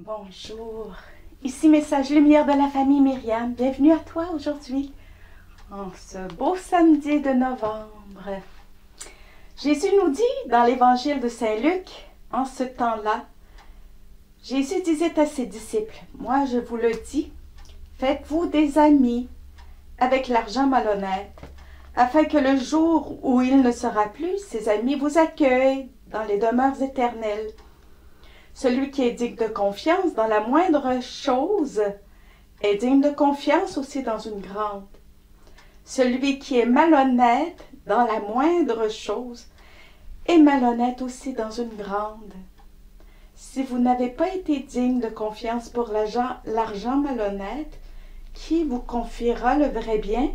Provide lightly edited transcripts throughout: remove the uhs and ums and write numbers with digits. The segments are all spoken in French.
Bonjour, ici Message Lumière de la famille Myriam. Bienvenue à toi aujourd'hui, en ce beau samedi de novembre. Jésus nous dit dans l'évangile de Saint Luc, en ce temps-là, Jésus disait à ses disciples, « Moi je vous le dis, faites-vous des amis avec l'argent malhonnête, afin que le jour où il ne sera plus, ces amis vous accueillent dans les demeures éternelles. Celui qui est digne de confiance dans la moindre chose est digne de confiance aussi dans une grande. Celui qui est malhonnête dans la moindre chose est malhonnête aussi dans une grande. Si vous n'avez pas été digne de confiance pour l'argent malhonnête, qui vous confiera le vrai bien?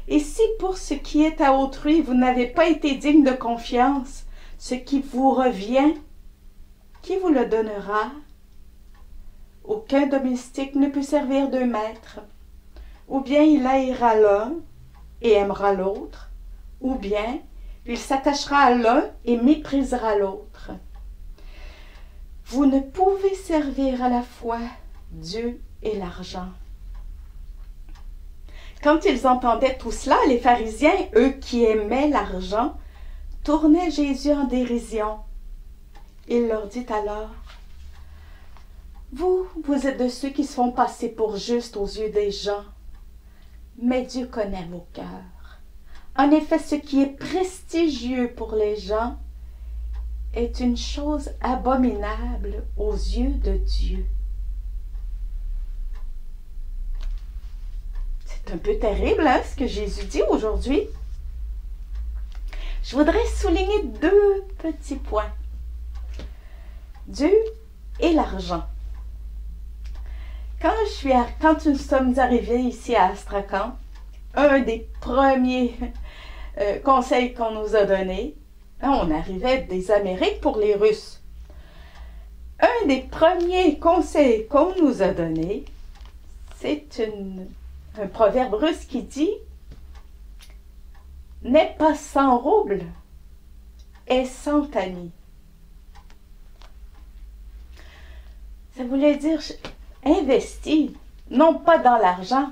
Et si pour ce qui est à autrui, vous n'avez pas été digne de confiance, ce qui vous revient, qui vous le donnera? Aucun domestique ne peut servir deux maîtres. Ou bien il haïra l'un et aimera l'autre, ou bien il s'attachera à l'un et méprisera l'autre. Vous ne pouvez servir à la fois Dieu et l'argent. » Quand ils entendaient tout cela, les pharisiens, eux qui aimaient l'argent, tournaient Jésus en dérision. Il leur dit alors, « Vous êtes de ceux qui se font passer pour justes aux yeux des gens, mais Dieu connaît vos cœurs. En effet, ce qui est prestigieux pour les gens est une chose abominable aux yeux de Dieu. » C'est un peu terrible, hein, ce que Jésus dit aujourd'hui. Je voudrais souligner deux petits points. Dieu et l'argent. Quand nous sommes arrivés ici à Astrakhan, un des premiers conseils qu'on nous a donné, on arrivait des Amériques pour les Russes. Un des premiers conseils qu'on nous a donné, c'est un proverbe russe qui dit « N'aie pas 100 roubles, aie 100 amis. » Ça voulait dire investis, non pas dans l'argent,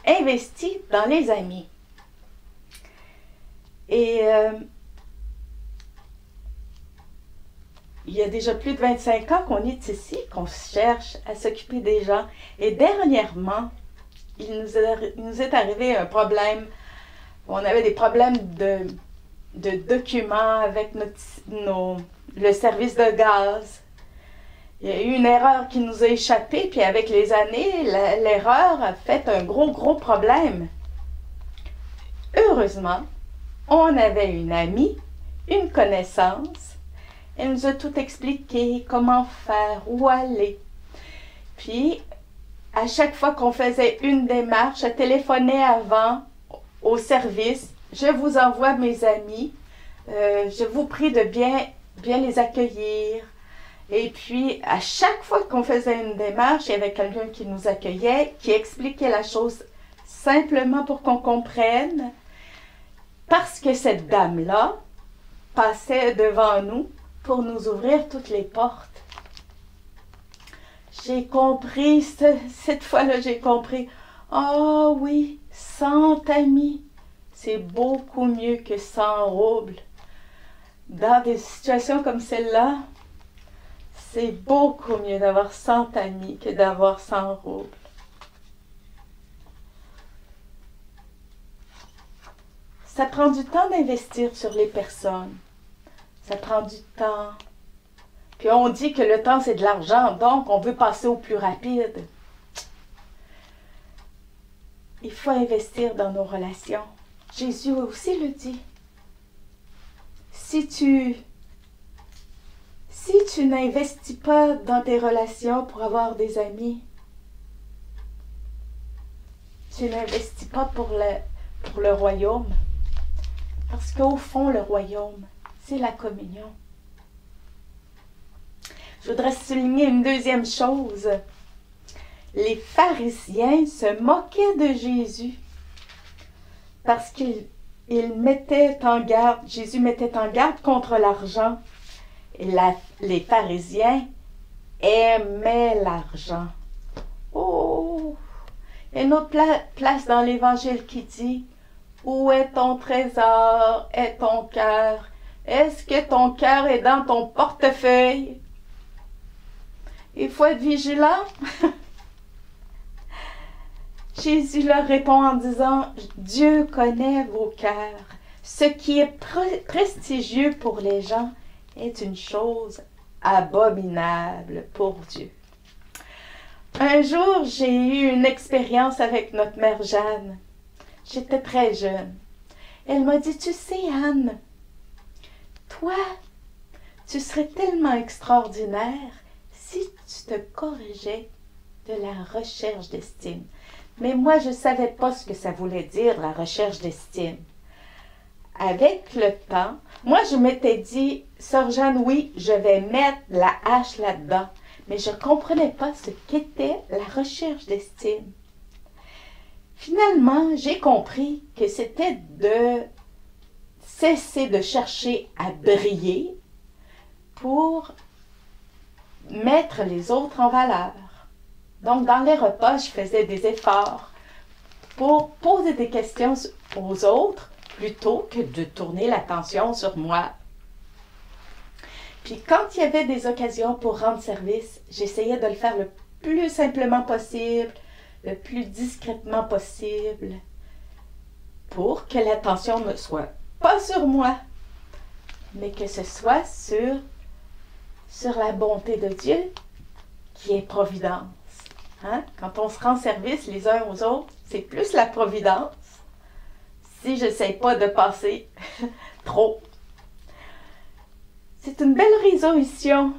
investis dans les amis. Et il y a déjà plus de 25 ans qu'on est ici, qu'on cherche à s'occuper des gens. Et dernièrement, il nous est arrivé un problème. On avait des problèmes de documents avec le service de gaz. Il y a eu une erreur qui nous a échappé, puis avec les années, l'erreur a fait un gros problème. Heureusement, on avait une amie, une connaissance. Elle nous a tout expliqué, comment faire, où aller. Puis, à chaque fois qu'on faisait une démarche, elle téléphonait avant au service. « Je vous envoie mes amis. Je vous prie de bien les accueillir. » Et puis, à chaque fois qu'on faisait une démarche, il y avait quelqu'un qui nous accueillait, qui expliquait la chose simplement pour qu'on comprenne. Parce que cette dame-là passait devant nous pour nous ouvrir toutes les portes. J'ai compris, cette fois-là, j'ai compris. Oh oui, 100 amis, c'est beaucoup mieux que 100 roubles. Dans des situations comme celle-là, c'est beaucoup mieux d'avoir 100 amis que d'avoir 100 roubles. Ça prend du temps d'investir sur les personnes. Ça prend du temps. Puis on dit que le temps, c'est de l'argent, donc on veut passer au plus rapide. Il faut investir dans nos relations. Jésus aussi le dit. Si tu n'investis pas dans tes relations pour avoir des amis, tu n'investis pas pour le royaume. Parce qu'au fond, le royaume, c'est la communion. Je voudrais souligner une deuxième chose. Les pharisiens se moquaient de Jésus parce qu'ils mettaient en garde, Jésus mettait en garde contre l'argent. Et les pharisiens aimait l'argent. Oh! Il y a une autre place dans l'Évangile qui dit, où est ton trésor, est ton cœur? Est-ce que ton cœur est dans ton portefeuille? Il faut être vigilant. Jésus leur répond en disant, Dieu connaît vos cœurs. Ce qui est prestigieux pour les gens est une chose abominable pour Dieu. Un jour, j'ai eu une expérience avec notre mère Jeanne. J'étais très jeune. Elle m'a dit, tu sais, Anne, toi, tu serais tellement extraordinaire si tu te corrigeais de la recherche d'estime. Mais moi, je ne savais pas ce que ça voulait dire, la recherche d'estime. Avec le temps, moi, je m'étais dit, Sœur Jeanne, oui, je vais mettre la hache là-dedans. Mais je ne comprenais pas ce qu'était la recherche d'estime. Finalement, j'ai compris que c'était de cesser de chercher à briller pour mettre les autres en valeur. Donc, dans les repas, je faisais des efforts pour poser des questions aux autres plutôt que de tourner l'attention sur moi. Puis quand il y avait des occasions pour rendre service, j'essayais de le faire le plus simplement possible, le plus discrètement possible, pour que l'attention ne soit pas sur moi, mais que ce soit sur la bonté de Dieu qui est providence. Hein? Quand on se rend service les uns aux autres, c'est plus la providence. Si je n'essaie pas de passer trop. C'est une belle résolution,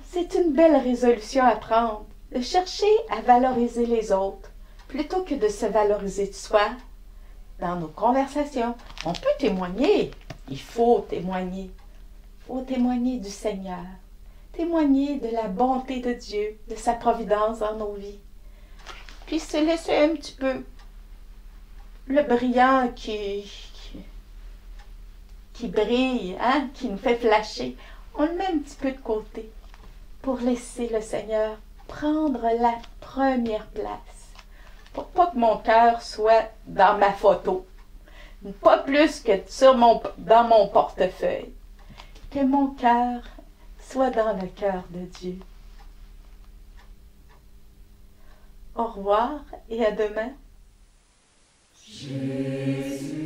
à prendre, de chercher à valoriser les autres, plutôt que de se valoriser de soi. Dans nos conversations, on peut témoigner, il faut témoigner. Il faut témoigner du Seigneur, témoigner de la bonté de Dieu, de sa providence dans nos vies. Puis se laisser un petit peu le brillant qui brille, hein, qui nous fait flasher. On le met un petit peu de côté pour laisser le Seigneur prendre la première place. Pour pas que mon cœur soit dans ma photo, pas plus que dans mon portefeuille. Que mon cœur soit dans le cœur de Dieu. Au revoir et à demain. Jésus.